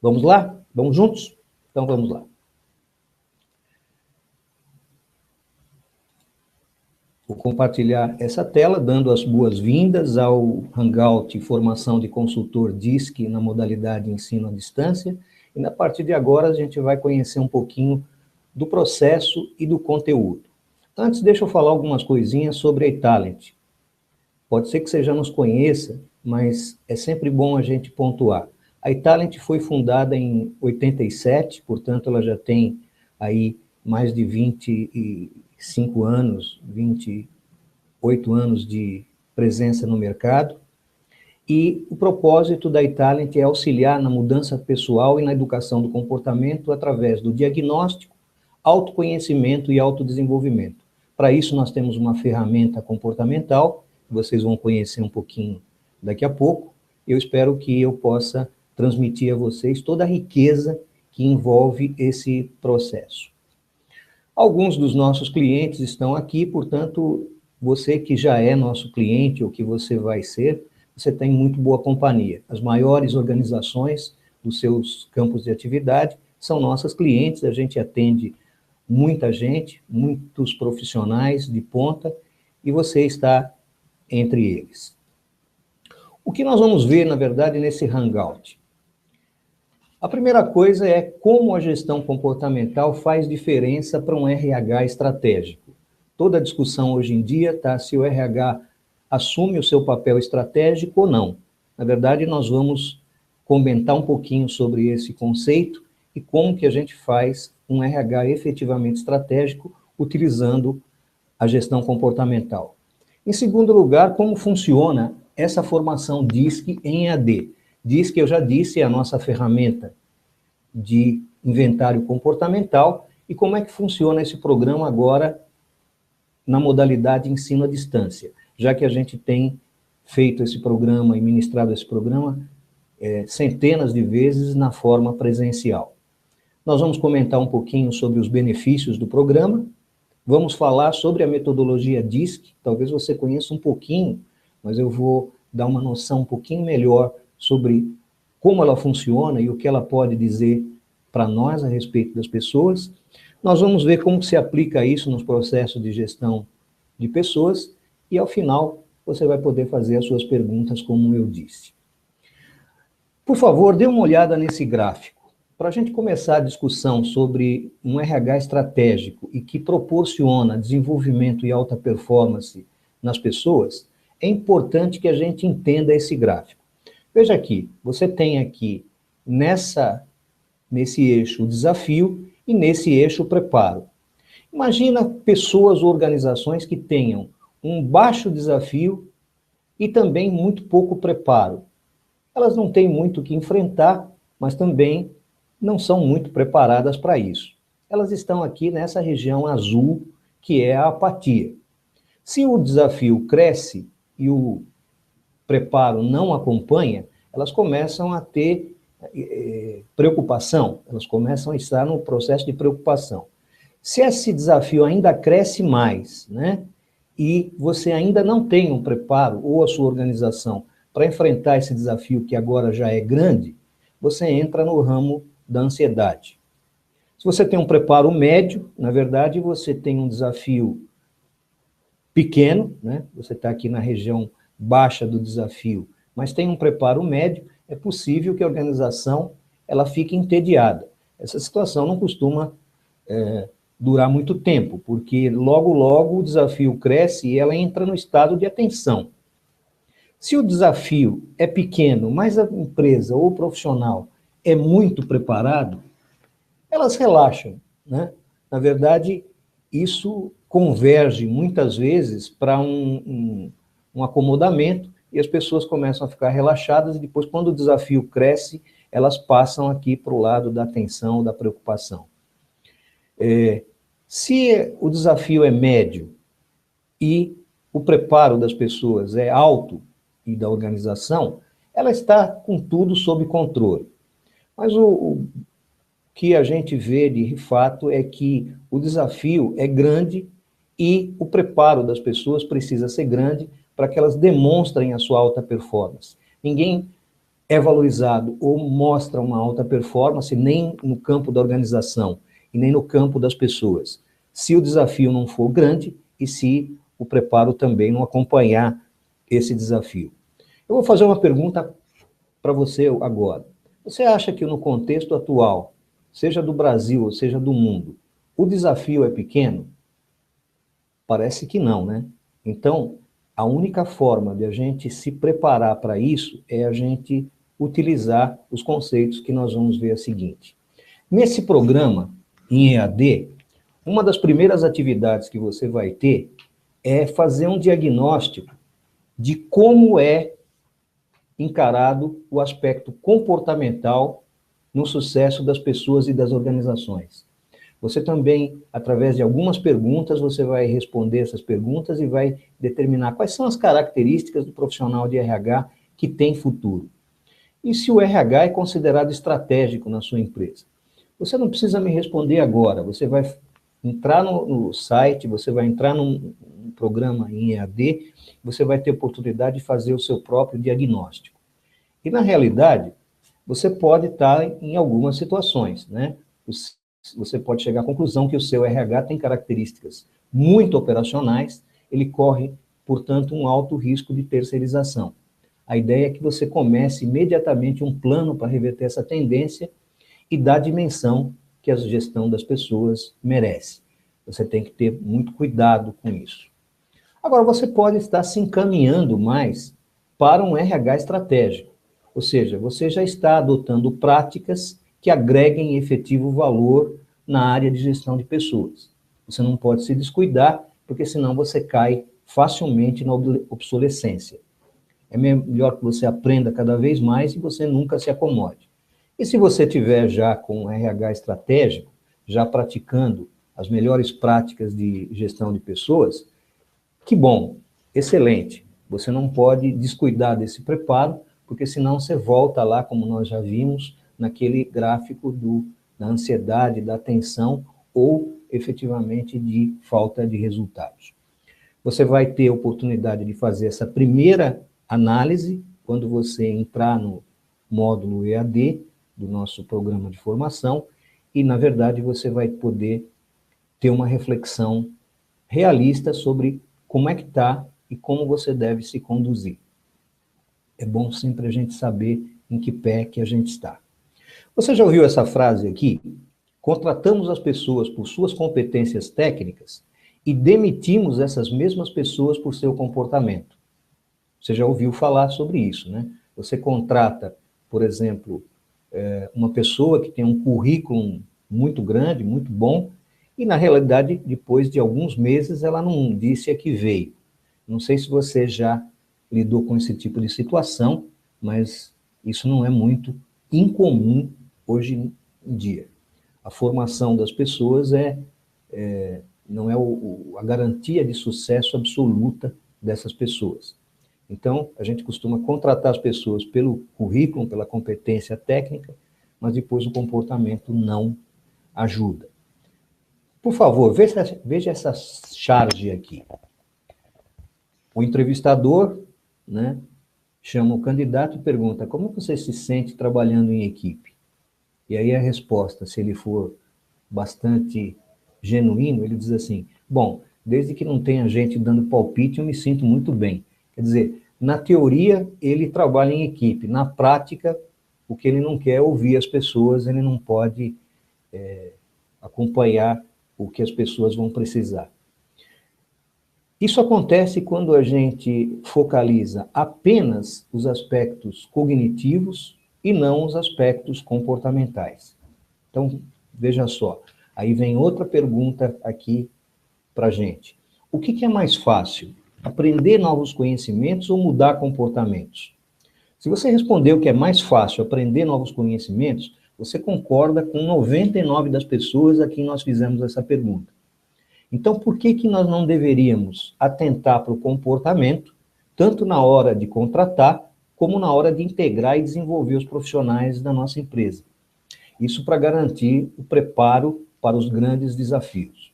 Vamos lá? Vamos juntos? Então vamos lá. Vou compartilhar essa tela, dando as boas-vindas ao Hangout Formação de Consultor DISC na modalidade ensino à distância. E a partir de agora a gente vai conhecer um pouquinho do processo e do conteúdo. Antes, deixa eu falar algumas coisinhas sobre a iTalent. Pode ser que você já nos conheça, mas é sempre bom a gente pontuar. A iTalent foi fundada em 87, portanto ela já tem aí mais de 25 anos, 28 anos de presença no mercado. E o propósito da iTalent é auxiliar na mudança pessoal e na educação do comportamento através do diagnóstico, autoconhecimento e autodesenvolvimento. Para isso, nós temos uma ferramenta comportamental, que vocês vão conhecer um pouquinho daqui a pouco. Eu espero que eu possa transmitir a vocês toda a riqueza que envolve esse processo. Alguns dos nossos clientes estão aqui, portanto, você que já é nosso cliente ou que você vai ser, você tem muito boa companhia. As maiores organizações dos seus campos de atividade são nossas clientes, a gente atende muita gente, muitos profissionais de ponta, e você está entre eles. O que nós vamos ver, na verdade, nesse Hangout? A primeira coisa é como a gestão comportamental faz diferença para um RH estratégico. Toda a discussão hoje em dia está se o RH assume o seu papel estratégico ou não. Na verdade, nós vamos comentar um pouquinho sobre esse conceito e como que a gente faz um RH efetivamente estratégico utilizando a gestão comportamental. Em segundo lugar, como funciona essa formação DISC em EAD. DISC, eu já disse, é a nossa ferramenta de inventário comportamental e como é que funciona esse programa agora na modalidade ensino à distância, já que a gente tem feito esse programa e ministrado esse programa centenas de vezes na forma presencial. Nós vamos comentar um pouquinho sobre os benefícios do programa, vamos falar sobre a metodologia DISC, talvez você conheça um pouquinho, mas eu vou dar uma noção um pouquinho melhor sobre como ela funciona e o que ela pode dizer para nós a respeito das pessoas. Nós vamos ver como se aplica isso nos processos de gestão de pessoas e, ao final, você vai poder fazer as suas perguntas, como eu disse. Por favor, dê uma olhada nesse gráfico. Para a gente começar a discussão sobre um RH estratégico e que proporciona desenvolvimento e alta performance nas pessoas, é importante que a gente entenda esse gráfico. Veja aqui, você tem aqui nesse eixo o desafio e nesse eixo o preparo. Imagina pessoas ou organizações que tenham um baixo desafio e também muito pouco preparo. Elas não têm muito o que enfrentar, mas também não são muito preparadas para isso. Elas estão aqui nessa região azul, que é a apatia. Se o desafio cresce e o preparo não acompanha, elas começam a ter preocupação, elas começam a estar no processo de preocupação. Se esse desafio ainda cresce mais, né, e você ainda não tem um preparo, ou a sua organização, para enfrentar esse desafio que agora já é grande, você entra no ramo da ansiedade. Se você tem um preparo médio, na verdade, você tem um desafio pequeno, né? Você está aqui na região baixa do desafio, mas tem um preparo médio, é possível que a organização ela fique entediada. Essa situação não costuma durar muito tempo, porque logo, logo o desafio cresce e ela entra no estado de atenção. Se o desafio é pequeno, mas a empresa ou o profissional é muito preparado, elas relaxam, né? Na verdade, isso converge muitas vezes para um acomodamento e as pessoas começam a ficar relaxadas e depois, quando o desafio cresce, elas passam aqui para o lado da atenção, da preocupação. Se o desafio é médio e o preparo das pessoas é alto e da organização, ela está com tudo sob controle. Mas o que a gente vê de fato é que o desafio é grande e o preparo das pessoas precisa ser grande para que elas demonstrem a sua alta performance. Ninguém é valorizado ou mostra uma alta performance nem no campo da organização e nem no campo das pessoas, se o desafio não for grande e se o preparo também não acompanhar esse desafio. Eu vou fazer uma pergunta para você agora. Você acha que no contexto atual, seja do Brasil ou seja do mundo, o desafio é pequeno? Parece que não, né? Então, a única forma de a gente se preparar para isso é a gente utilizar os conceitos que nós vamos ver a seguinte. Nesse programa, em EAD, uma das primeiras atividades que você vai ter é fazer um diagnóstico de como é encarado o aspecto comportamental no sucesso das pessoas e das organizações. Você também, através de algumas perguntas, você vai responder essas perguntas e vai determinar quais são as características do profissional de RH que tem futuro. E se o RH é considerado estratégico na sua empresa. Você não precisa me responder agora, você vai entrar no site, você vai entrar num programa em EAD, você vai ter oportunidade de fazer o seu próprio diagnóstico. E, na realidade, você pode estar em algumas situações, né? Você pode chegar à conclusão que o seu RH tem características muito operacionais, ele corre, portanto, um alto risco de terceirização. A ideia é que você comece imediatamente um plano para reverter essa tendência e dar a dimensão que a gestão das pessoas merece. Você tem que ter muito cuidado com isso. Agora, você pode estar se encaminhando mais para um RH estratégico, ou seja, você já está adotando práticas que agreguem efetivo valor na área de gestão de pessoas. Você não pode se descuidar, porque senão você cai facilmente na obsolescência. É melhor que você aprenda cada vez mais e você nunca se acomode. E se você tiver já com um RH estratégico, já praticando as melhores práticas de gestão de pessoas, que bom, excelente. Você não pode descuidar desse preparo, porque senão você volta lá, como nós já vimos, naquele gráfico da ansiedade, da tensão ou, efetivamente, de falta de resultados. Você vai ter a oportunidade de fazer essa primeira análise quando você entrar no módulo EAD do nosso programa de formação e, na verdade, você vai poder ter uma reflexão realista sobre como é que está e como você deve se conduzir. É bom sempre a gente saber em que pé que a gente está. Você já ouviu essa frase aqui? Contratamos as pessoas por suas competências técnicas e demitimos essas mesmas pessoas por seu comportamento. Você já ouviu falar sobre isso, né? Você contrata, por exemplo, uma pessoa que tem um currículo muito grande, muito bom, e na realidade, depois de alguns meses, ela não disse a que veio. Não sei se você já lidou com esse tipo de situação, mas isso não é muito incomum hoje em dia. A formação das pessoas não é a garantia de sucesso absoluta dessas pessoas. Então, a gente costuma contratar as pessoas pelo currículo, pela competência técnica, mas depois o comportamento não ajuda. Por favor, veja essa charge aqui. O entrevistador, né, chama o candidato e pergunta: como você se sente trabalhando em equipe? E aí a resposta, se ele for bastante genuíno, ele diz assim: bom, desde que não tenha gente dando palpite, eu me sinto muito bem. Quer dizer, na teoria, ele trabalha em equipe. Na prática, o que ele não quer é ouvir as pessoas, ele não pode acompanhar o que as pessoas vão precisar. Isso acontece quando a gente focaliza apenas os aspectos cognitivos e não os aspectos comportamentais. Então, veja só, aí vem outra pergunta aqui para a gente. O que é mais fácil? Aprender novos conhecimentos ou mudar comportamentos? Se você respondeu que é mais fácil aprender novos conhecimentos, você concorda com 99% das pessoas a quem nós fizemos essa pergunta. Então, por que nós não deveríamos atentar para o comportamento, tanto na hora de contratar, como na hora de integrar e desenvolver os profissionais da nossa empresa? Isso para garantir o preparo para os grandes desafios.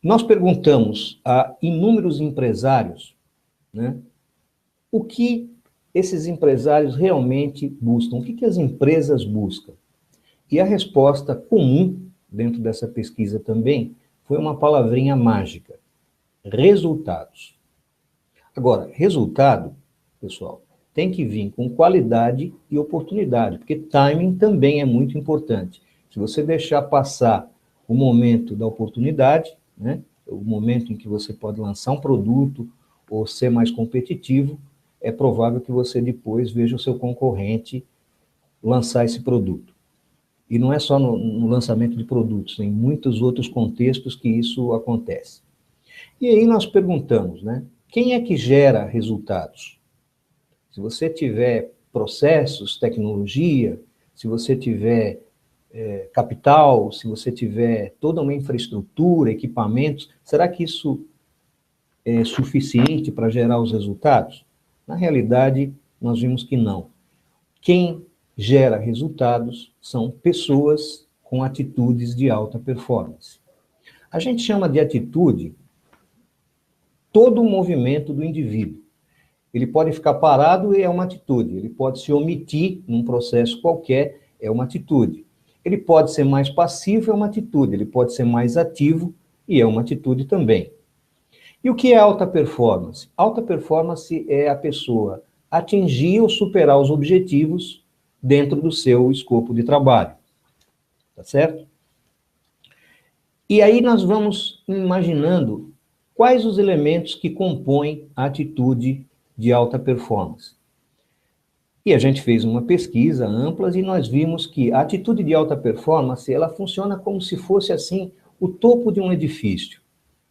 Nós perguntamos a inúmeros empresários, né, o que esses empresários realmente buscam? O que que as empresas buscam? E a resposta comum, dentro dessa pesquisa também, foi uma palavrinha mágica: resultados. Agora, resultado, pessoal, tem que vir com qualidade e oportunidade, porque timing também é muito importante. Se você deixar passar o momento da oportunidade, né, o momento em que você pode lançar um produto ou ser mais competitivo, é provável que você depois veja o seu concorrente lançar esse produto. E não é só no lançamento de produtos, em muitos outros contextos que isso acontece. E aí nós perguntamos, né? Quem é que gera resultados? Se você tiver processos, tecnologia, se você tiver capital, se você tiver toda uma infraestrutura, equipamentos, será que isso é suficiente para gerar os resultados? Na realidade, nós vimos que não. Quem gera resultados são pessoas com atitudes de alta performance. A gente chama de atitude todo o movimento do indivíduo. Ele pode ficar parado e é uma atitude. Ele pode se omitir num processo qualquer, é uma atitude. Ele pode ser mais passivo, é uma atitude. Ele pode ser mais ativo e é uma atitude também. E o que é alta performance? Alta performance é a pessoa atingir ou superar os objetivos dentro do seu escopo de trabalho. Tá certo? E aí nós vamos imaginando quais os elementos que compõem a atitude de alta performance. E a gente fez uma pesquisa ampla e nós vimos que a atitude de alta performance, ela funciona como se fosse assim o topo de um edifício.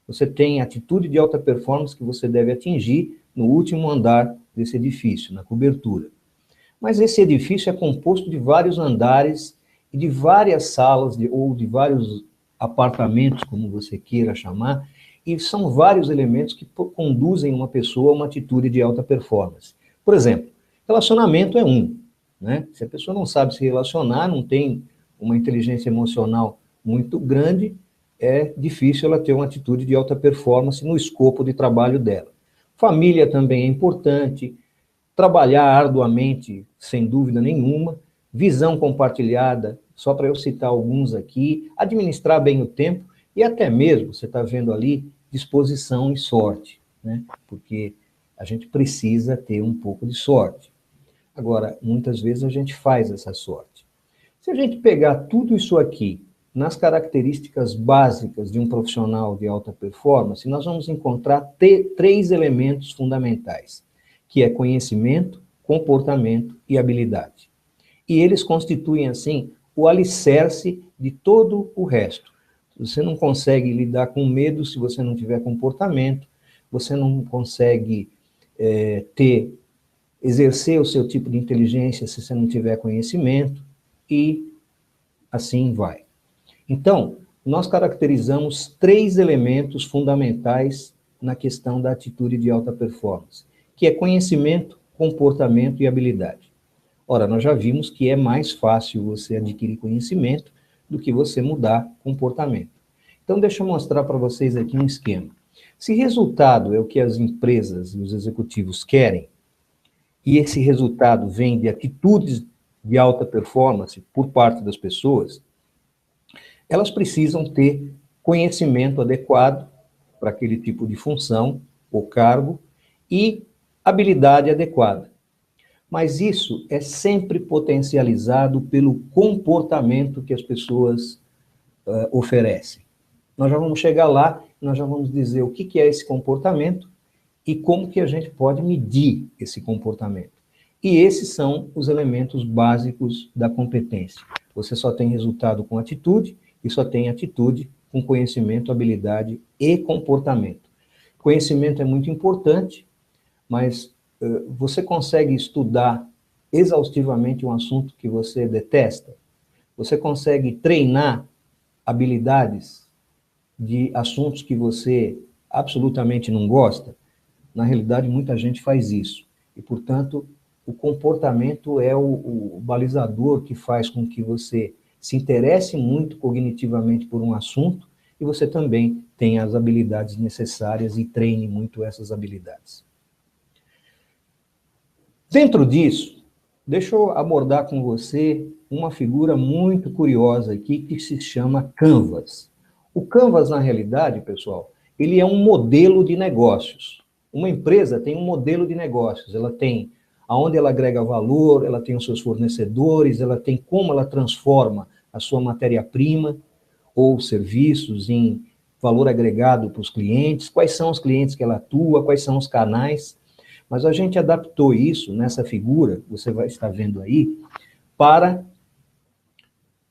Você tem a atitude de alta performance que você deve atingir no último andar desse edifício, na cobertura. Mas esse edifício é composto de vários andares e de várias salas ou de vários apartamentos, como você queira chamar, e são vários elementos que conduzem uma pessoa a uma atitude de alta performance. Por exemplo, relacionamento é um, né? Se a pessoa não sabe se relacionar, não tem uma inteligência emocional muito grande, é difícil ela ter uma atitude de alta performance no escopo de trabalho dela. Família também é importante, trabalhar arduamente, sem dúvida nenhuma, visão compartilhada, só para eu citar alguns aqui, administrar bem o tempo e até mesmo, você está vendo ali, disposição e sorte, né? Porque a gente precisa ter um pouco de sorte. Agora, muitas vezes a gente faz essa sorte. Se a gente pegar tudo isso aqui nas características básicas de um profissional de alta performance, nós vamos encontrar três elementos fundamentais, que é conhecimento, comportamento e habilidade. E eles constituem, assim, o alicerce de todo o resto. Você não consegue lidar com medo se você não tiver comportamento, você não consegue exercer o seu tipo de inteligência se você não tiver conhecimento, e assim vai. Então, nós caracterizamos três elementos fundamentais na questão da atitude de alta performance, que é conhecimento, comportamento e habilidade. Ora, nós já vimos que é mais fácil você adquirir conhecimento do que você mudar comportamento. Então, deixa eu mostrar para vocês aqui um esquema. Se resultado é o que as empresas e os executivos querem, e esse resultado vem de atitudes de alta performance por parte das pessoas, elas precisam ter conhecimento adequado para aquele tipo de função ou cargo e habilidade adequada. Mas isso é sempre potencializado pelo comportamento que as pessoas oferecem. Nós já vamos chegar lá, nós já vamos dizer o que é esse comportamento e como que a gente pode medir esse comportamento. E esses são os elementos básicos da competência. Você só tem resultado com atitude e só tem atitude com conhecimento, habilidade e comportamento. Conhecimento é muito importante, mas você consegue estudar exaustivamente um assunto que você detesta? Você consegue treinar habilidades de assuntos que você absolutamente não gosta? Na realidade, muita gente faz isso. E, portanto, o comportamento é o balizador que faz com que você se interesse muito cognitivamente por um assunto e você também tenha as habilidades necessárias e treine muito essas habilidades. Dentro disso, deixa eu abordar com você uma figura muito curiosa aqui que se chama Canvas. O Canvas, na realidade, pessoal, ele é um modelo de negócios. Uma empresa tem um modelo de negócios, ela tem aonde ela agrega valor, ela tem os seus fornecedores, ela tem como ela transforma a sua matéria-prima ou serviços em valor agregado para os clientes, quais são os clientes que ela atua, quais são os canais. Mas a gente adaptou isso nessa figura, você vai estar vendo aí, para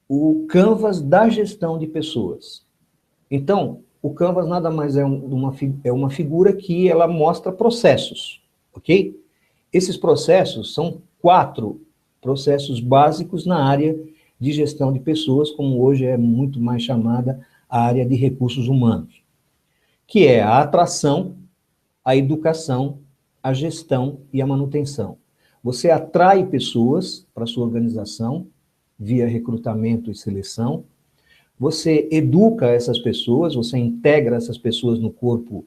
o Canvas da gestão de pessoas. Então, o Canvas nada mais é uma figura que ela mostra processos, ok? Esses processos são 4 processos básicos na área de gestão de pessoas, como hoje é muito mais chamada a área de recursos humanos, que é a atração, a educação, a gestão e a manutenção. Você atrai pessoas para a sua organização via recrutamento e seleção, você educa essas pessoas, você integra essas pessoas no corpo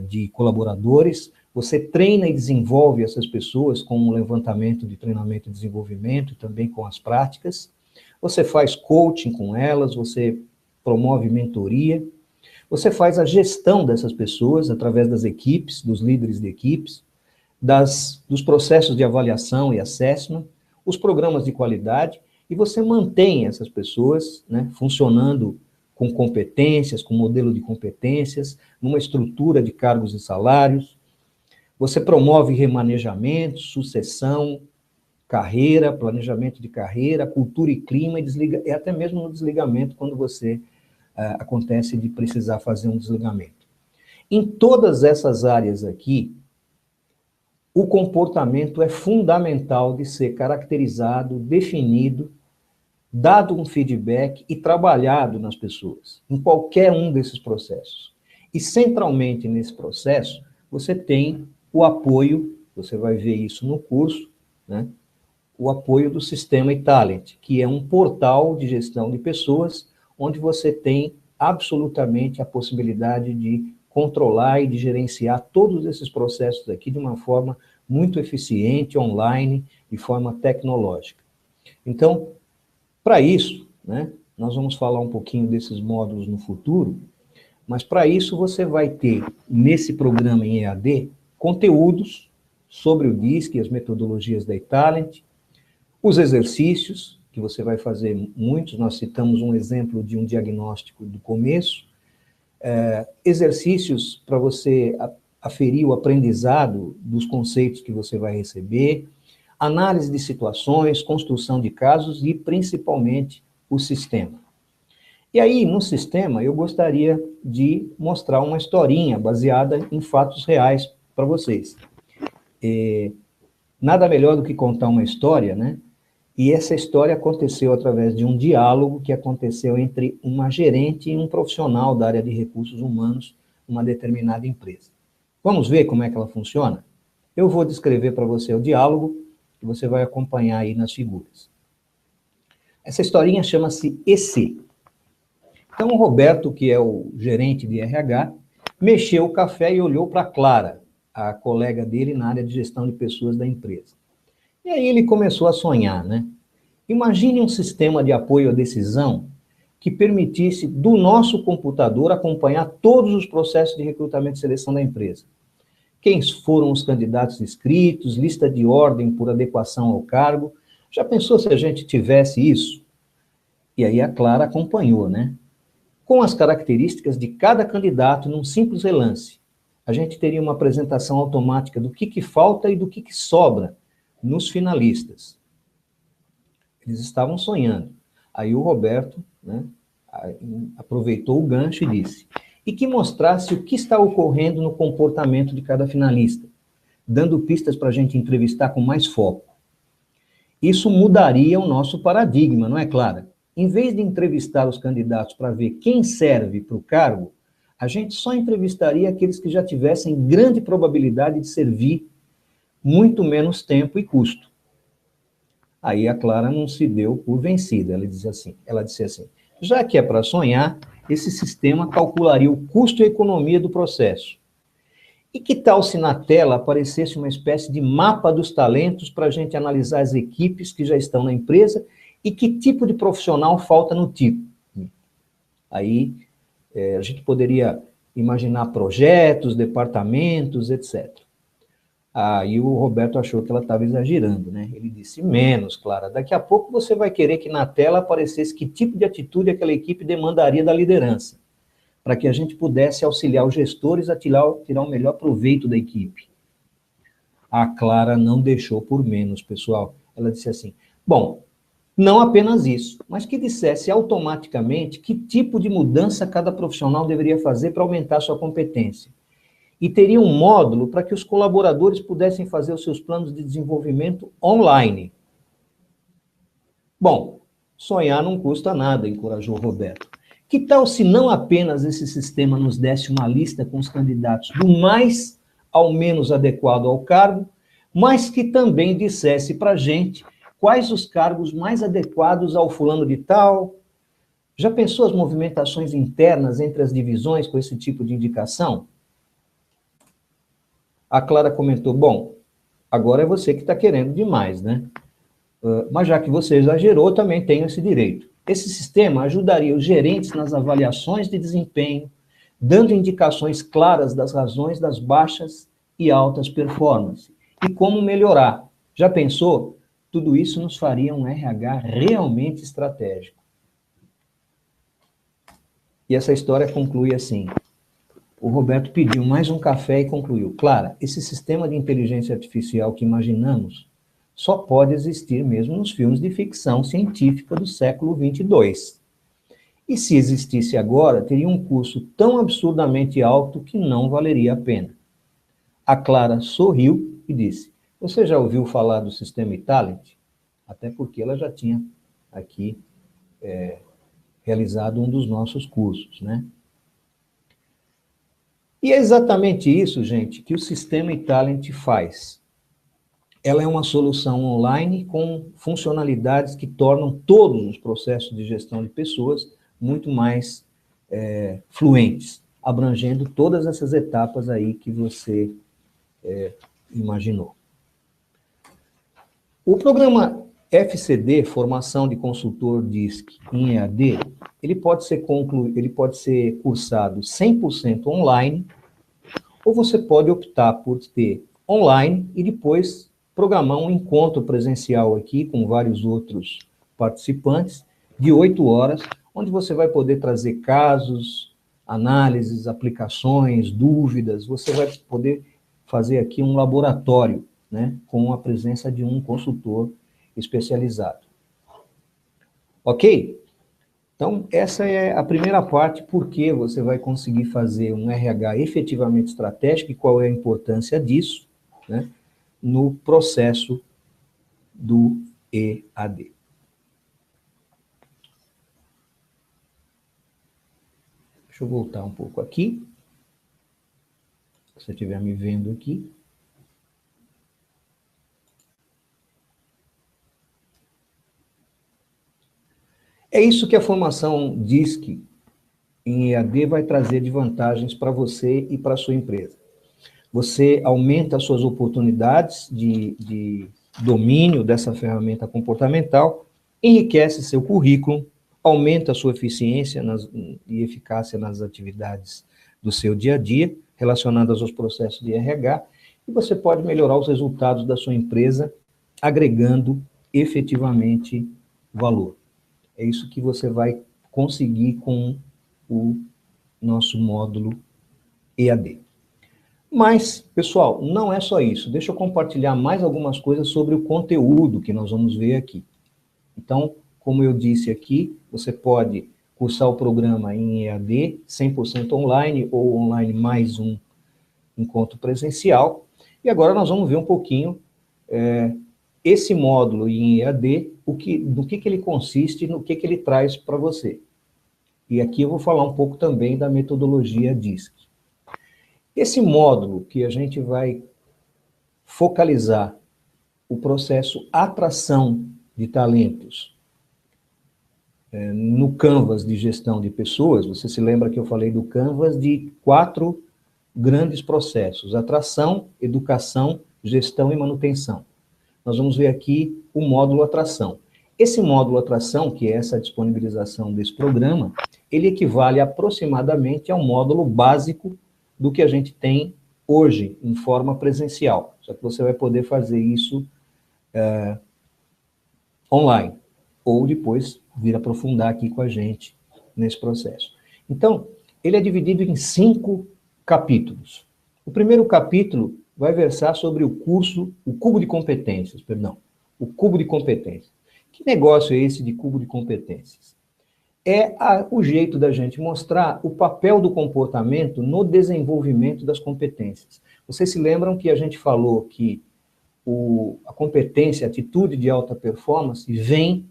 de colaboradores, você treina e desenvolve essas pessoas com um levantamento de treinamento e desenvolvimento, também com as práticas, você faz coaching com elas, você promove mentoria, você faz a gestão dessas pessoas através das equipes, dos líderes de equipes, dos processos de avaliação e assessment, os programas de qualidade, e você mantém essas pessoas, né, funcionando com competências, com modelo de competências, numa estrutura de cargos e salários. Você promove remanejamento, sucessão, carreira, planejamento de carreira, cultura e clima, e até mesmo no desligamento, quando você acontece de precisar fazer um desligamento. Em todas essas áreas aqui, o comportamento é fundamental de ser caracterizado, definido, dado um feedback e trabalhado nas pessoas, em qualquer um desses processos. E centralmente nesse processo, você tem o apoio, você vai ver isso no curso, né? O apoio do Sistema eTalent, que é um portal de gestão de pessoas, onde você tem absolutamente a possibilidade de controlar e de gerenciar todos esses processos aqui de uma forma muito eficiente, online, de forma tecnológica. Então, para isso, né, nós vamos falar um pouquinho desses módulos no futuro, mas para isso você vai ter, nesse programa em EAD, conteúdos sobre o DISC e as metodologias da eTalent, os exercícios, que você vai fazer muitos, nós citamos um exemplo de um diagnóstico do começo, exercícios para você aferir o aprendizado dos conceitos que você vai receber, análise de situações, construção de casos e, principalmente, o sistema. E aí, no sistema, eu gostaria de mostrar uma historinha baseada em fatos reais para vocês. Nada melhor do que contar uma história, né? E essa história aconteceu através de um diálogo que aconteceu entre uma gerente e um profissional da área de recursos humanos numa determinada empresa. Vamos ver como é que ela funciona? Eu vou descrever para você o diálogo que você vai acompanhar aí nas figuras. Essa historinha chama-se EC. Então, o Roberto, que é o gerente de RH, mexeu o café e olhou para a Clara, a colega dele na área de gestão de pessoas da empresa. E aí ele começou a sonhar, né? Imagine um sistema de apoio à decisão que permitisse, do nosso computador, acompanhar todos os processos de recrutamento e seleção da empresa. Quem foram os candidatos inscritos, lista de ordem por adequação ao cargo. Já pensou se a gente tivesse isso? E aí a Clara acompanhou, né? Com as características de cada candidato num simples relance. A gente teria uma apresentação automática do que falta e do que sobra nos finalistas. Eles estavam sonhando. Aí o Roberto, né, aproveitou o gancho e disse: e que mostrasse o que está ocorrendo no comportamento de cada finalista, dando pistas para a gente entrevistar com mais foco. Isso mudaria o nosso paradigma, não é, Clara? Em vez de entrevistar os candidatos para ver quem serve para o cargo, a gente só entrevistaria aqueles que já tivessem grande probabilidade de servir, muito menos tempo e custo. Aí a Clara não se deu por vencida, ela disse assim, já que é para sonhar, esse sistema calcularia o custo e a economia do processo. E que tal se na tela aparecesse uma espécie de mapa dos talentos para a gente analisar as equipes que já estão na empresa e que tipo de profissional falta no tipo? Aí a gente poderia imaginar projetos, departamentos, etc. Aí o Roberto achou que ela estava exagerando, né? Ele disse, menos, Clara, daqui a pouco você vai querer que na tela aparecesse que tipo de atitude aquela equipe demandaria da liderança, para que a gente pudesse auxiliar os gestores a tirar o melhor proveito da equipe. A Clara não deixou por menos, pessoal. Ela disse assim, bom, não apenas isso, mas que dissesse automaticamente que tipo de mudança cada profissional deveria fazer para aumentar sua competência. E teria um módulo para que os colaboradores pudessem fazer os seus planos de desenvolvimento online. Bom, sonhar não custa nada, encorajou Roberto. Que tal se não apenas esse sistema nos desse uma lista com os candidatos do mais ao menos adequado ao cargo, mas que também dissesse para a gente quais os cargos mais adequados ao fulano de tal? Já pensou as movimentações internas entre as divisões com esse tipo de indicação? A Clara comentou, bom, agora é você que está querendo demais, né? Mas já que você exagerou, também tenho esse direito. Esse sistema ajudaria os gerentes nas avaliações de desempenho, dando indicações claras das razões das baixas e altas performances e como melhorar. Já pensou? Tudo isso nos faria um RH realmente estratégico. E essa história conclui assim. O Roberto pediu mais um café e concluiu. Clara, esse sistema de inteligência artificial que imaginamos só pode existir mesmo nos filmes de ficção científica do século 22. E se existisse agora, teria um custo tão absurdamente alto que não valeria a pena. A Clara sorriu e disse, você já ouviu falar do sistema eTalent? Até porque ela já tinha aqui realizado um dos nossos cursos, né? E é exatamente isso, gente, que o sistema eTalent faz. Ela é uma solução online com funcionalidades que tornam todos os processos de gestão de pessoas muito mais fluentes, abrangendo todas essas etapas aí que você imaginou. O programa FCD, Formação de Consultor DISC em EAD, ele pode ser cursado 100% online, ou você pode optar por ter online e depois programar um encontro presencial aqui com vários outros participantes de 8 horas, onde você vai poder trazer casos, análises, aplicações, dúvidas, você vai poder fazer aqui um laboratório, né, com a presença de um consultor especializado. Ok? Então, essa é a primeira parte, porque você vai conseguir fazer um RH efetivamente estratégico e qual é a importância disso, né, no processo do EAD. Deixa eu voltar um pouco aqui, se você estiver me vendo aqui. É isso que a formação DISC em EAD vai trazer de vantagens para você e para a sua empresa. Você aumenta as suas oportunidades de domínio dessa ferramenta comportamental, enriquece seu currículo, aumenta a sua eficiência e eficácia nas atividades do seu dia a dia, relacionadas aos processos de RH, e você pode melhorar os resultados da sua empresa, agregando efetivamente valor. É isso que você vai conseguir com o nosso módulo EAD. Mas, pessoal, não é só isso. Deixa eu compartilhar mais algumas coisas sobre o conteúdo que nós vamos ver aqui. Então, como eu disse aqui, você pode cursar o programa em EAD, 100% online, ou online mais um encontro presencial. E agora nós vamos ver um pouquinho esse módulo em EAD, do que ele consiste e no que ele traz para você. E aqui eu vou falar um pouco também da metodologia DISC. Esse módulo que a gente vai focalizar o processo atração de talentos no Canvas de gestão de pessoas, você se lembra que eu falei do Canvas de 4 grandes processos: atração, educação, gestão e manutenção. Nós vamos ver aqui o módulo atração. Esse módulo atração, que é essa disponibilização desse programa, ele equivale aproximadamente ao módulo básico do que a gente tem hoje, em forma presencial. Só que você vai poder fazer isso online, ou depois vir aprofundar aqui com a gente nesse processo. Então, ele é dividido em 5 capítulos. O primeiro capítulo vai versar sobre o cubo de competências, o cubo de competências. Que negócio é esse de cubo de competências? É o jeito da gente mostrar o papel do comportamento no desenvolvimento das competências. Vocês se lembram que a gente falou que a competência, a atitude de alta performance vem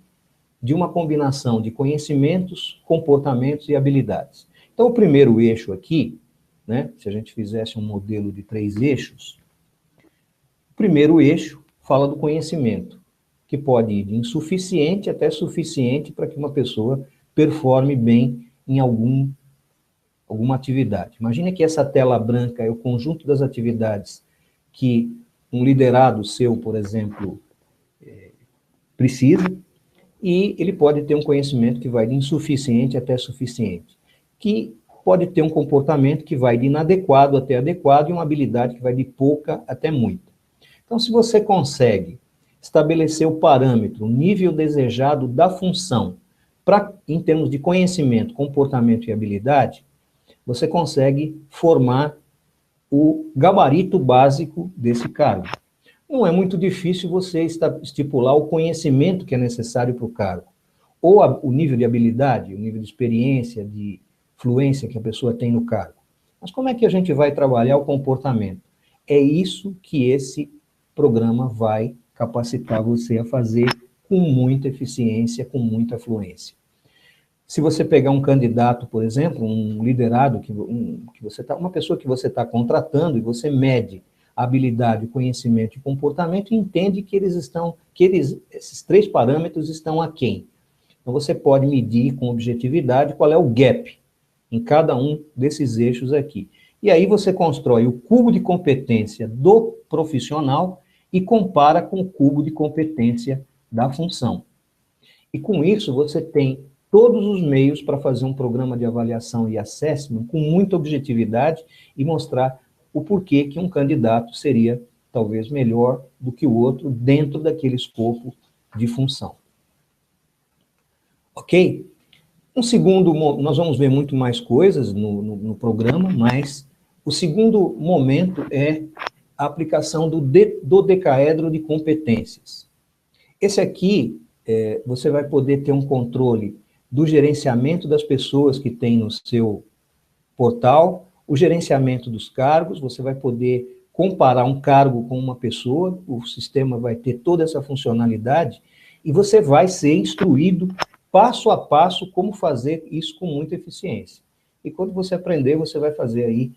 de uma combinação de conhecimentos, comportamentos e habilidades. Então, o primeiro eixo aqui, né, se a gente fizesse um modelo de 3 eixos, o primeiro eixo fala do conhecimento, que pode ir de insuficiente até suficiente para que uma pessoa performe bem em alguma atividade. Imagine que essa tela branca é o conjunto das atividades que um liderado seu, por exemplo, precisa, e ele pode ter um conhecimento que vai de insuficiente até suficiente, que pode ter um comportamento que vai de inadequado até adequado e uma habilidade que vai de pouca até muita. Então, se você consegue estabelecer o parâmetro, o nível desejado da função, em termos de conhecimento, comportamento e habilidade, você consegue formar o gabarito básico desse cargo. Não é muito difícil você estipular o conhecimento que é necessário para o cargo, ou o nível de habilidade, o nível de experiência, de fluência que a pessoa tem no cargo. Mas como é que a gente vai trabalhar o comportamento? É isso que esse programa vai capacitar você a fazer com muita eficiência, com muita fluência. Se você pegar um candidato, por exemplo, um liderado, uma pessoa que você está contratando e você mede a habilidade, o conhecimento e comportamento e entende que esses 3 parâmetros estão aquém. Então você pode medir com objetividade qual é o gap em cada um desses eixos aqui. E aí você constrói o cubo de competência do profissional e compara com o cubo de competência da função. E com isso você tem todos os meios para fazer um programa de avaliação e assessment com muita objetividade e mostrar o porquê que um candidato seria talvez melhor do que o outro dentro daquele escopo de função. Ok? Nós vamos ver muito mais coisas no programa, mas o segundo momento é a aplicação do dodecaedro de competências. Esse aqui, você vai poder ter um controle do gerenciamento das pessoas que tem no seu portal, o gerenciamento dos cargos, você vai poder comparar um cargo com uma pessoa, o sistema vai ter toda essa funcionalidade, e você vai ser instruído passo a passo como fazer isso com muita eficiência. E quando você aprender, você vai fazer aí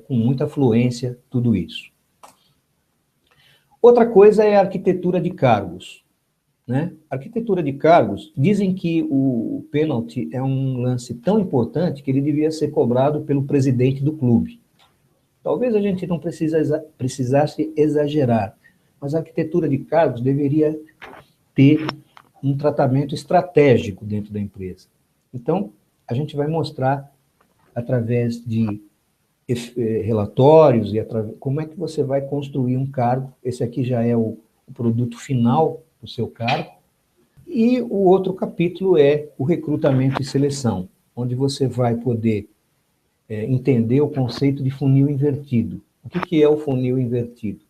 com muita fluência tudo isso. Outra coisa é a arquitetura de cargos. Né? Arquitetura de cargos, dizem que o pênalti é um lance tão importante que ele devia ser cobrado pelo presidente do clube. Talvez a gente não precisasse exagerar, mas a arquitetura de cargos deveria ter um tratamento estratégico dentro da empresa. Então, a gente vai mostrar, através de relatórios, como é que você vai construir um cargo. Esse aqui já é o produto final do seu cargo. E o outro capítulo é o recrutamento e seleção, onde você vai poder entender o conceito de funil invertido. O que é o funil invertido?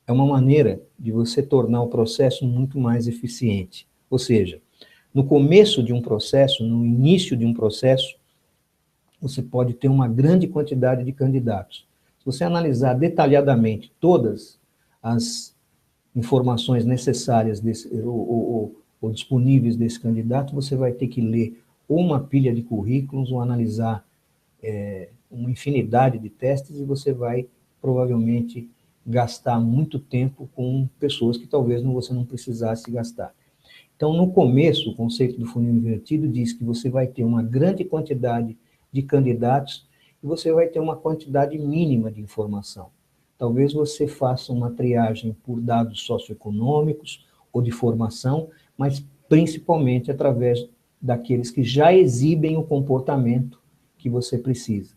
É uma maneira de você tornar o processo muito mais eficiente. Ou seja, no começo de um processo, no início de um processo, você pode ter uma grande quantidade de candidatos. Se você analisar detalhadamente todas as informações necessárias ou disponíveis desse candidato, você vai ter que ler ou uma pilha de currículos ou analisar uma infinidade de testes e você vai provavelmente gastar muito tempo com pessoas que talvez você não precisasse gastar. Então, no começo, o conceito do funil invertido diz que você vai ter uma grande quantidade de candidatos e você vai ter uma quantidade mínima de informação. Talvez você faça uma triagem por dados socioeconômicos ou de formação, mas principalmente através daqueles que já exibem o comportamento que você precisa.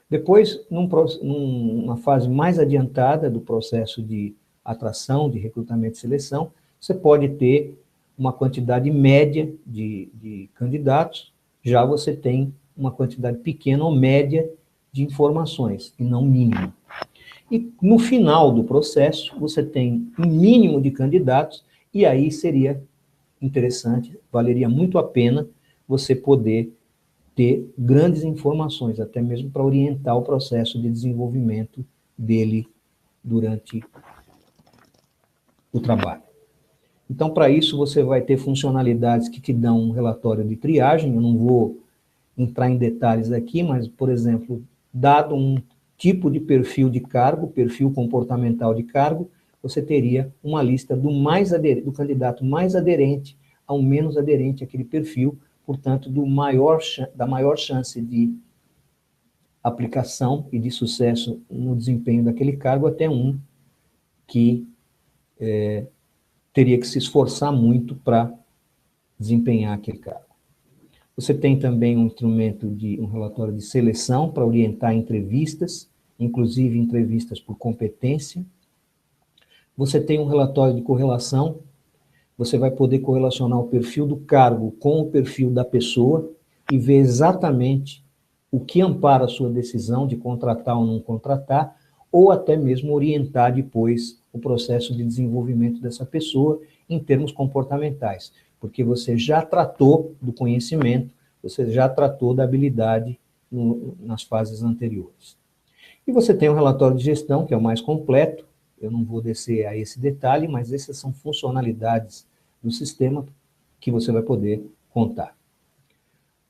Depois, numa fase mais adiantada do processo de atração, de recrutamento e seleção, você pode ter uma quantidade média de candidatos, já você tem uma quantidade pequena ou média de informações, e não mínima. E no final do processo, você tem um mínimo de candidatos, e aí seria interessante, valeria muito a pena você poder ter grandes informações, até mesmo para orientar o processo de desenvolvimento dele durante o trabalho. Então, para isso, você vai ter funcionalidades que te dão um relatório de triagem. Eu não vou entrar em detalhes aqui, mas, por exemplo, dado um tipo de perfil de cargo, perfil comportamental de cargo, você teria uma lista do candidato mais aderente ao menos aderente àquele perfil, portanto, da maior chance de aplicação e de sucesso no desempenho daquele cargo, até um que teria que se esforçar muito para desempenhar aquele cargo. Você tem também um instrumento um relatório de seleção para orientar entrevistas, inclusive entrevistas por competência. Você tem um relatório de correlação, você vai poder correlacionar o perfil do cargo com o perfil da pessoa e ver exatamente o que ampara a sua decisão de contratar ou não contratar, ou até mesmo orientar depois o processo de desenvolvimento dessa pessoa em termos comportamentais, porque você já tratou do conhecimento, você já tratou da habilidade nas fases anteriores. E você tem um relatório de gestão, que é o mais completo, eu não vou descer a esse detalhe, mas essas são funcionalidades do sistema que você vai poder contar.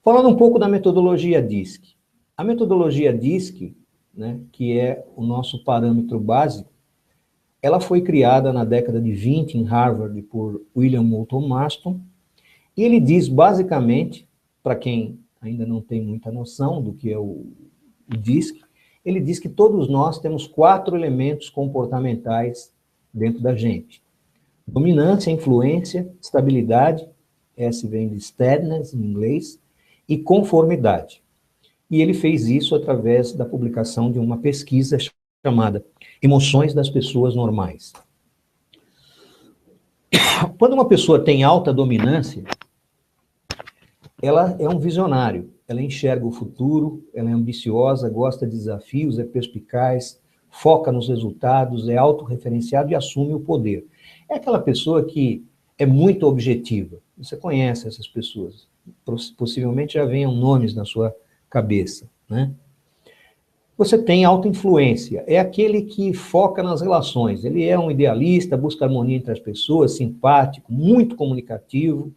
Falando um pouco da metodologia DISC. A metodologia DISC, né, que é o nosso parâmetro básico, ela foi criada na década de 20 em Harvard por William Moulton Marston, e ele diz basicamente, para quem ainda não tem muita noção do que é o DISC, ele diz que todos nós temos 4 elementos comportamentais dentro da gente. Dominância, influência, estabilidade, S vem de steadiness em inglês, e conformidade. E ele fez isso através da publicação de uma pesquisa chamada Emoções das Pessoas Normais. Quando uma pessoa tem alta dominância, ela é um visionário, ela enxerga o futuro, ela é ambiciosa, gosta de desafios, é perspicaz, foca nos resultados, é autorreferenciado e assume o poder. É aquela pessoa que é muito objetiva. Você conhece essas pessoas. Possivelmente já venham nomes na sua cabeça, né? Você tem autoinfluência, é aquele que foca nas relações. Ele é um idealista, busca harmonia entre as pessoas, simpático, muito comunicativo,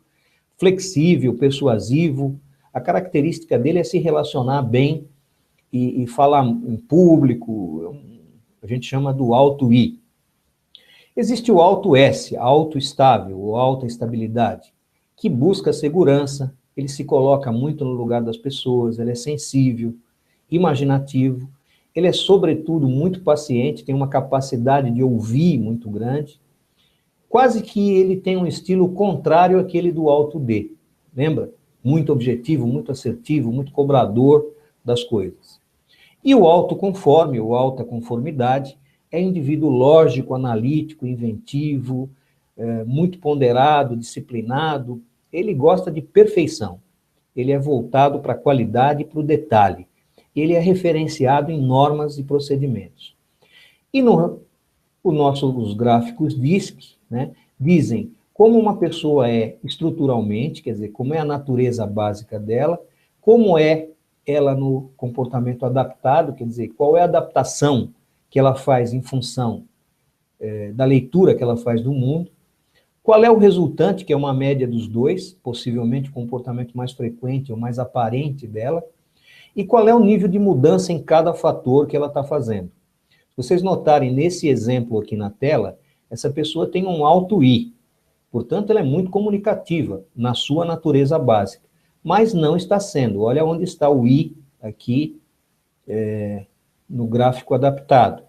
flexível, persuasivo. A característica dele é se relacionar bem e falar em público. A gente chama do alto I. Existe o alto S, alto estável, ou alta estabilidade, que busca segurança, ele se coloca muito no lugar das pessoas, ele é sensível, imaginativo, ele é, sobretudo, muito paciente, tem uma capacidade de ouvir muito grande, quase que ele tem um estilo contrário àquele do alto D, lembra? Muito objetivo, muito assertivo, muito cobrador das coisas. E o alto conforme, ou alta conformidade, é indivíduo lógico, analítico, inventivo, muito ponderado, disciplinado. Ele gosta de perfeição. Ele é voltado para a qualidade e para o detalhe. Ele é referenciado em normas e procedimentos. E os gráficos DISC, né, dizem como uma pessoa é estruturalmente, quer dizer, como é a natureza básica dela, como é ela no comportamento adaptado, quer dizer, qual é a adaptação que ela faz em função da leitura que ela faz do mundo, qual é o resultante, que é uma média dos dois, possivelmente o comportamento mais frequente ou mais aparente dela, e qual é o nível de mudança em cada fator que ela está fazendo. Se vocês notarem nesse exemplo aqui na tela, essa pessoa tem um alto I, portanto ela é muito comunicativa na sua natureza básica, mas não está sendo. Olha onde está o I aqui, no gráfico adaptado.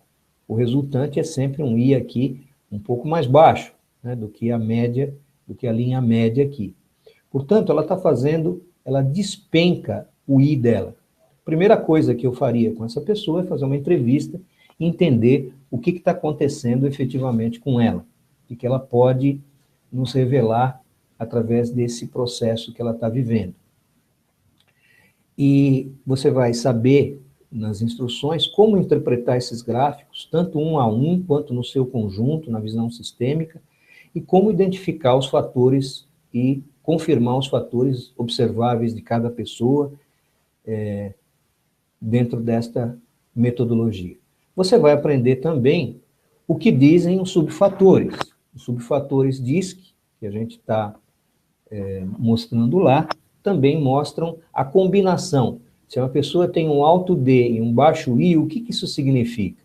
O resultante é sempre um I aqui um pouco mais baixo, né, do que a média, do que a linha média aqui. Portanto, ela está fazendo, ela despenca o I dela. Primeira coisa que eu faria com essa pessoa é fazer uma entrevista e entender o que está acontecendo efetivamente com ela, e que ela pode nos revelar através desse processo que ela está vivendo. E você vai saber, nas instruções, como interpretar esses gráficos, tanto um a um, quanto no seu conjunto, na visão sistêmica, e como identificar os fatores e confirmar os fatores observáveis de cada pessoa dentro desta metodologia. Você vai aprender também o que dizem os subfatores. Os subfatores DISC, que a gente está mostrando lá, também mostram a combinação. Se uma pessoa tem um alto D e um baixo I, o que isso significa?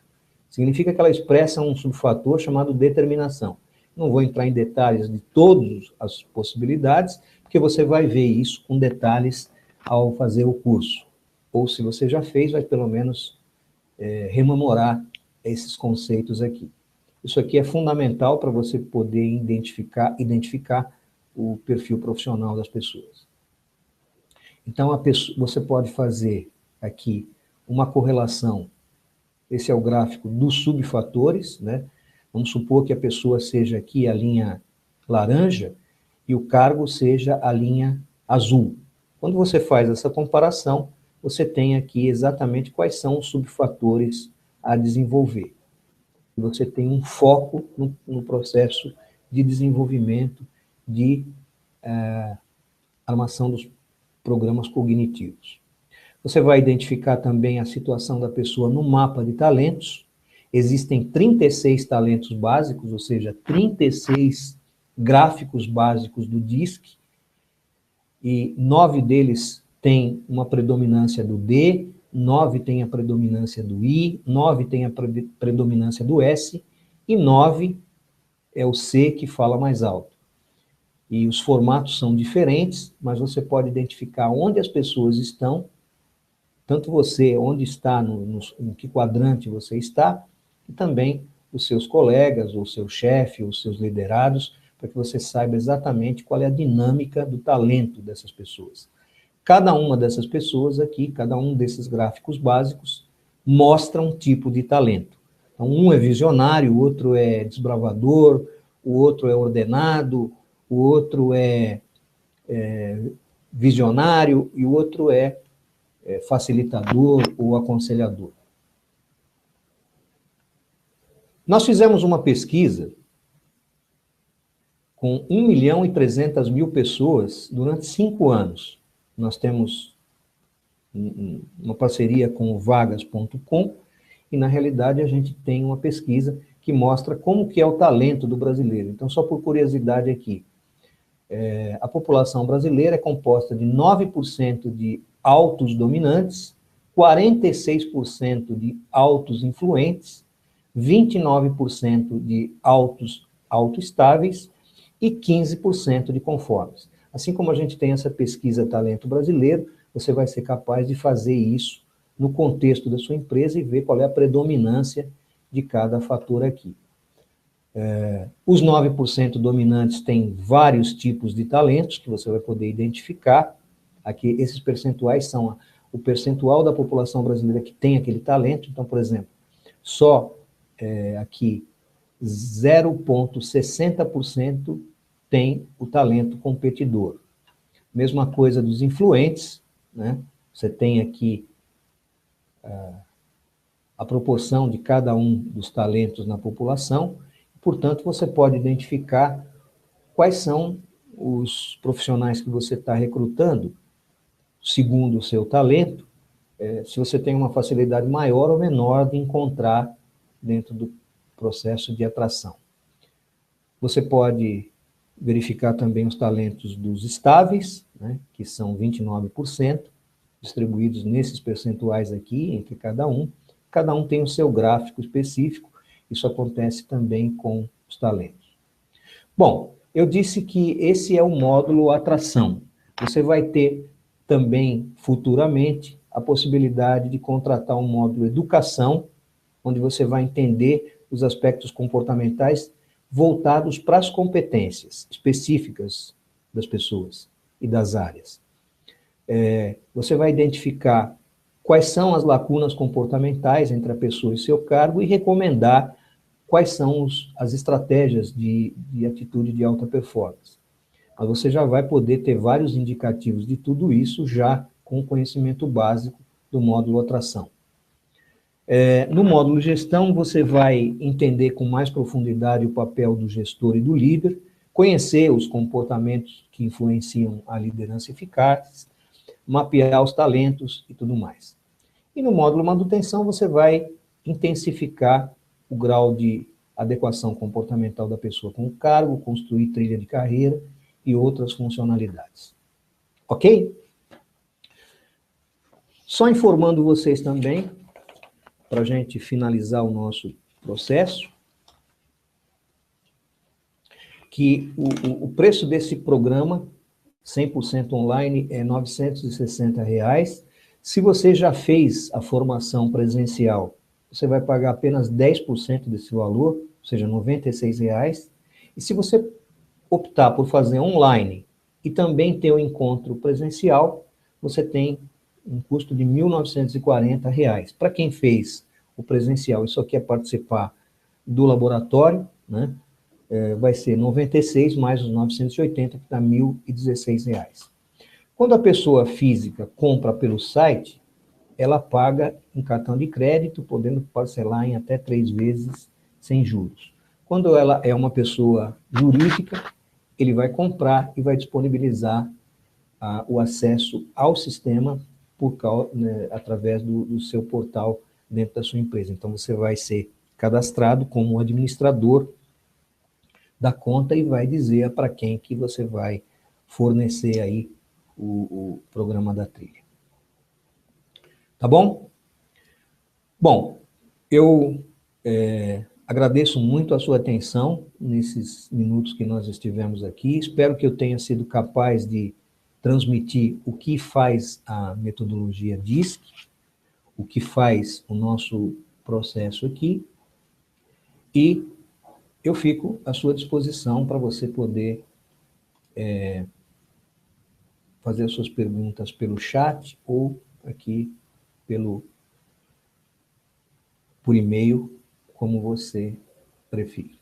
Significa que ela expressa um subfator chamado determinação. Não vou entrar em detalhes de todas as possibilidades, porque você vai ver isso com detalhes ao fazer o curso. Ou se você já fez, vai pelo menos rememorar esses conceitos aqui. Isso aqui é fundamental para você poder identificar o perfil profissional das pessoas. Então, você pode fazer aqui uma correlação. Esse é o gráfico dos subfatores, né? Vamos supor que a pessoa seja aqui a linha laranja e o cargo seja a linha azul. Quando você faz essa comparação, você tem aqui exatamente quais são os subfatores a desenvolver. Você tem um foco no processo de desenvolvimento de armação dos programas cognitivos. Você vai identificar também a situação da pessoa no mapa de talentos. Existem 36 talentos básicos, ou seja, 36 gráficos básicos do DISC, e 9 deles têm uma predominância do D, 9 têm a predominância do I, 9 têm a predominância do S, e 9 é o C que fala mais alto. E os formatos são diferentes, mas você pode identificar onde as pessoas estão, tanto você, onde está, em que quadrante você está, e também os seus colegas, ou seu chefe, ou seus liderados, para que você saiba exatamente qual é a dinâmica do talento dessas pessoas. Cada uma dessas pessoas aqui, cada um desses gráficos básicos, mostra um tipo de talento. Então, um é visionário, o outro é desbravador, o outro é ordenado, o outro é visionário e o outro é facilitador ou aconselhador. Nós fizemos uma pesquisa com 1.300.000 pessoas durante 5 anos. Nós temos uma parceria com o vagas.com e, na realidade, a gente tem uma pesquisa que mostra como que é o talento do brasileiro. Então, só por curiosidade aqui, a população brasileira é composta de 9% de altos dominantes, 46% de altos influentes, 29% de altos autoestáveis e 15% de conformes. Assim como a gente tem essa pesquisa Talento Brasileiro, você vai ser capaz de fazer isso no contexto da sua empresa e ver qual é a predominância de cada fator aqui. Os 9% dominantes têm vários tipos de talentos que você vai poder identificar. Aqui, esses percentuais são o percentual da população brasileira que tem aquele talento. Então, por exemplo, só aqui 0,60% tem o talento competidor. Mesma coisa dos influentes, né? Você tem aqui a proporção de cada um dos talentos na população. Portanto, você pode identificar quais são os profissionais que você está recrutando, segundo o seu talento, se você tem uma facilidade maior ou menor de encontrar dentro do processo de atração. Você pode verificar também os talentos dos estáveis, né, que são 29%, distribuídos nesses percentuais aqui, entre cada um. Cada um tem o seu gráfico específico. Isso acontece também com os talentos. Bom, eu disse que esse é o módulo atração. Você vai ter também, futuramente, a possibilidade de contratar um módulo educação, onde você vai entender os aspectos comportamentais voltados para as competências específicas das pessoas e das áreas. Você vai identificar quais são as lacunas comportamentais entre a pessoa e seu cargo e recomendar quais são as estratégias de atitude de alta performance. Mas você já vai poder ter vários indicativos de tudo isso já com o conhecimento básico do módulo atração. No módulo gestão, você vai entender com mais profundidade o papel do gestor e do líder, conhecer os comportamentos que influenciam a liderança eficaz, mapear os talentos e tudo mais. E no módulo manutenção, você vai intensificar o grau de adequação comportamental da pessoa com o cargo, construir trilha de carreira e outras funcionalidades. Ok? Só informando vocês também, para a gente finalizar o nosso processo, que o preço desse programa, 100% online, é R$ 960. Se você já fez a formação presencial, você vai pagar apenas 10% desse valor, ou seja, R$ 96. E se você optar por fazer online e também ter o encontro presencial, você tem um custo de R$ 1.940. Para quem fez o presencial e só quer participar do laboratório, né, vai ser 96 mais os 980, que dá R$ 1.016. Quando a pessoa física compra pelo site, ela paga em cartão de crédito, podendo parcelar em até 3 vezes sem juros. Quando ela é uma pessoa jurídica, ele vai comprar e vai disponibilizar o acesso ao sistema através do seu portal dentro da sua empresa. Então, você vai ser cadastrado como administrador da conta e vai dizer para quem que você vai fornecer aí o programa da trilha. Tá bom? Bom, eu agradeço muito a sua atenção nesses minutos que nós estivemos aqui. Espero que eu tenha sido capaz de transmitir o que faz a metodologia DISC, o que faz o nosso processo aqui, e eu fico à sua disposição para você poder fazer as suas perguntas pelo chat ou aqui por e-mail, como você prefere.